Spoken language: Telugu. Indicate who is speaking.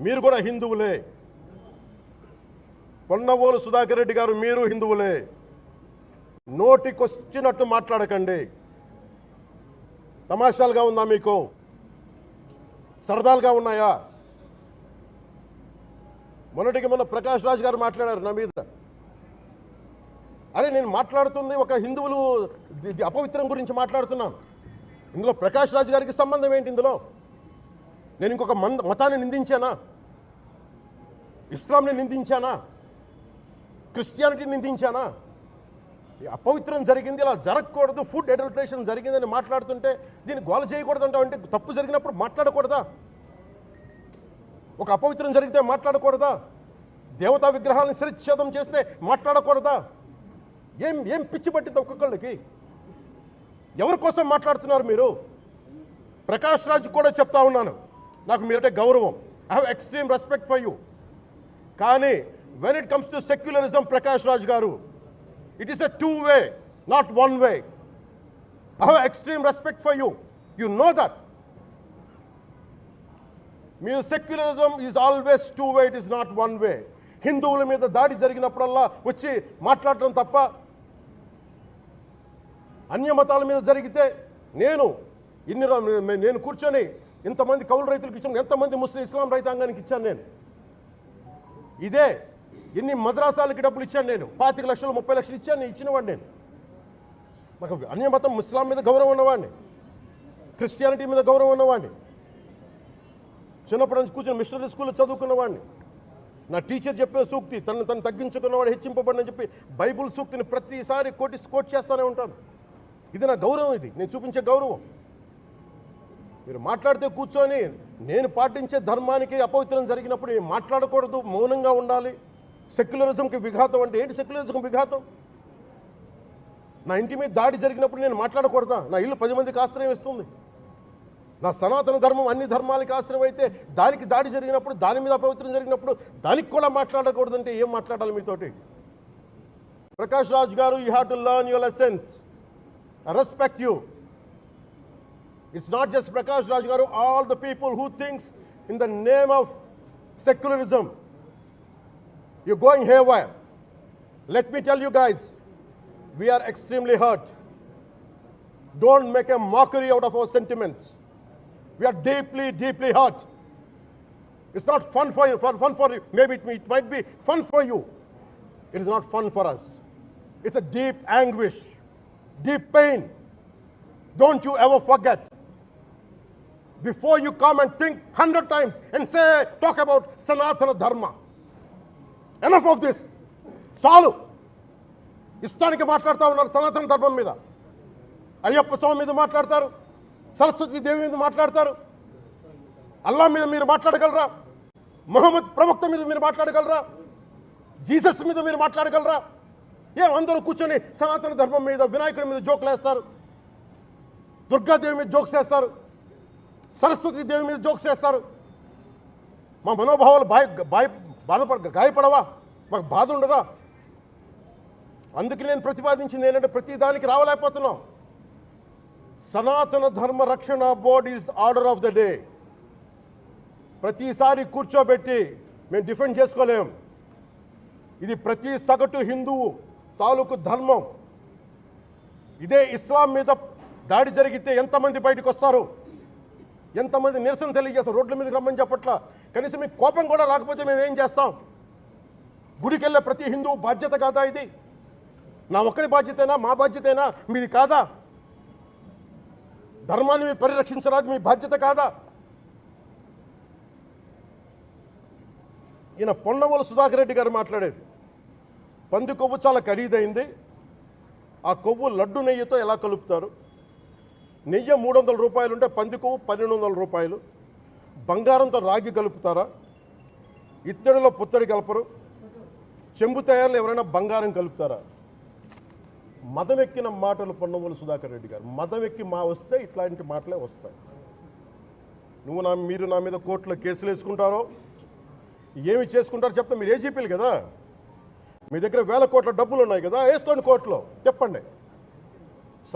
Speaker 1: మీరు కూడా హిందువులే. పొన్నవోలు సుధాకర్ రెడ్డి గారు మీరు హిందువులే. నోటికొచ్చినట్టు మాట్లాడకండి. తమాషాలుగా ఉందా మీకు? సరదాలుగా ఉన్నాయా? మొన్న ప్రకాష్ రాజ్ గారు మాట్లాడారు నా మీద. అరే నేను మాట్లాడుతుంది ఒక హిందువులు అపవిత్రం గురించి మాట్లాడుతున్నాను. ఇందులో ప్రకాష్ రాజ్ గారికి సంబంధం ఏంటి? ఇందులో నేను ఇంకొక మతాన్ని నిందించానా? ఇస్లాంని నిందించానా? క్రిస్టియానిటీని నిందించానా? అపవిత్రం జరిగింది, ఇలా జరగకూడదు, ఫుడ్ అడల్టరేషన్ జరిగిందని మాట్లాడుతుంటే దీన్ని గోల చేయకూడదంటావు. అంటే తప్పు జరిగినప్పుడు మాట్లాడకూడదా? ఒక అపవిత్రం జరిగితే మాట్లాడకూడదా? దేవతా విగ్రహాలను శిరచ్ఛేదం చేస్తే మాట్లాడకూడదా? ఏం పిచ్చి పట్టింది ఒక్కొక్కళ్ళకి? ఎవరి కోసం మాట్లాడుతున్నారు మీరు? ప్రకాష్ రాజ్ కూడా చెప్తా ఉన్నాను, నాకు మీరంటే గౌరవం. I have extreme respect for you. కానీ when it comes to secularism, Prakash Raj garu, it is a two-way, not one-way. I have extreme respect for you. You know that. Mere secularism is always two-way, it is not one-way. హిందువుల మీద దాడి జరిగినప్పుడల్లా వచ్చి మాట్లాడటం తప్ప, అన్య మతాల మీద జరిగితే నేను కూర్చొని ఇంతమంది కౌలు రైతులకు ఇచ్చాను, ఎంతమంది ముస్లిం ఇస్లాం రైతాంగానికి ఇచ్చాను నేను. ఇదే ఎన్ని మద్రాసాలకి డబ్బులు ఇచ్చాను నేను, 25 లక్షలు 30 లక్షలు ఇచ్చాను, ఇచ్చినవాడిని నేను. నాకు అన్యమతం ఇస్లాం మీద గౌరవం ఉన్నవాడిని, క్రిస్టియానిటీ మీద గౌరవం ఉన్నవాడిని, చిన్నప్పటి నుంచి కూర్చొని మిషనరీ స్కూల్లో చదువుకున్నవాడిని. నా టీచర్ చెప్పిన సూక్తి, తను తగ్గించుకున్నవాడు హెచ్చింపబడిని చెప్పి బైబుల్ సూక్తిని ప్రతిసారి కోట్ చేస్తూనే ఉంటాను. ఇది నా గౌరవం, ఇది నేను చూపించే గౌరవం. మీరు మాట్లాడితే కూర్చొని నేను పాటించే ధర్మానికి అపవిత్రం జరిగినప్పుడు నేను మాట్లాడకూడదు, మౌనంగా ఉండాలి. సెక్యులరిజంకి విఘాతం అంటే ఏంటి? సెక్యులరిజంకి విఘాతం? నా ఇంటి మీద దాడి జరిగినప్పుడు నేను మాట్లాడకూడదా? నా ఇల్లు 10 మందికి ఆశ్రయం ఇస్తుంది. నా సనాతన ధర్మం అన్ని ధర్మాలకి ఆశ్రయం అయితే దానికి దాడి జరిగినప్పుడు, దాని మీద అపవిత్రం జరిగినప్పుడు దానికి కూడా మాట్లాడకూడదంటే ఏం మాట్లాడాలి మీతోటి? Prakash Raj garu, you have to learn your lessons. I respect you. It's not just Prakash Raj garu, all the people who thinks in the name of secularism, you're going haywire. Let me tell you guys, we are extremely hurt. Don't make a mockery out of our sentiments. We are deeply, deeply hurt. It's not fun for you, maybe it might be fun for you. It is not fun for us. It's a deep anguish, deep pain. Don't you ever forget. Before you come and think 100 times and talk about Sanatana Dharma. Enough of this. చాలు. ఇష్టానికి మాట్లాడుతూ ఉన్నారు సనాతన ధర్మం మీద. అయ్యప్ప స్వామి మీద మాట్లాడతారు, సరస్వతి దేవి మీద మాట్లాడతారు, అల్లా మీద మీరు మాట్లాడగలరా? మొహమ్మద్ ప్రవక్త మీద మీరు మాట్లాడగలరా? జీసస్ మీద మీరు మాట్లాడగలరా? అందరూ కూర్చొని సనాతన ధర్మం మీద, వినాయకుడి మీద జోకులు వేస్తారు, దుర్గాదేవి మీద జోక్స్ వేస్తారు, సరస్వతి దేవి మీద జోక్స్ వేస్తారు. మా మనోభావాలు గాయపడవా? మాకు బాధ ఉండదా? అందుకే నేను ప్రతిపాదించింది ఏంటంటే, ప్రతి దానికి రావలేకపోతున్నాం. సనాతన ధర్మ రక్షణ board is order of the day. ప్రతిసారి కూర్చోబెట్టి మేము డిఫెండ్ చేసుకోలేం. ఇది ప్రతి సగటు హిందువు తాలూకు ధర్మం. ఇదే ఇస్లాం మీద దాడి జరిగితే ఎంతమంది బయటకు వస్తారు, ఎంతమంది నిరసన తెలియజేస్తారు? రోడ్ల మీదకి రమ్మని చెప్పట్లా. కనీసం మీకు కోపం కూడా రాకపోతే మేము ఏం చేస్తాం? గుడికి వెళ్ళే ప్రతి హిందువు బాధ్యత కాదా ఇది? నా ఒక్కడి బాధ్యతేనా? మా బాధ్యతేనా? మీది కాదా? ధర్మాన్ని మీరు పరిరక్షించరాదు, మీ బాధ్యత కాదా? ఈయన పొన్నవోలు సుధాకర్ రెడ్డి గారు మాట్లాడేది, పంది కొవ్వు చాలా ఖరీదైంది, ఆ కొవ్వు లడ్డు నెయ్యితో ఎలా కలుపుతారు? నెయ్యి 300 రూపాయలు ఉంటే పంది కొవ్వు 1200 రూపాయలు. బంగారంతో రాగి కలుపుతారా? ఇత్తడిలో పుత్తడి కలపరు. చెంబు తయారులో ఎవరైనా బంగారం కలుపుతారా? మదం ఎక్కిన మాటలు పొన్నవోలు సుధాకర్ రెడ్డి గారు. మదం ఎక్కి వస్తే ఇట్లాంటి మాటలే వస్తాయి. మీరు నా మీద కోర్టులో కేసులు వేసుకుంటారో ఏమి చేసుకుంటారో చెప్తే, మీరు ఏజీపీలు కదా, మీ దగ్గర వేల కోట్ల డబ్బులు ఉన్నాయి కదా, వేసుకోండి కోర్టులో, చెప్పండి.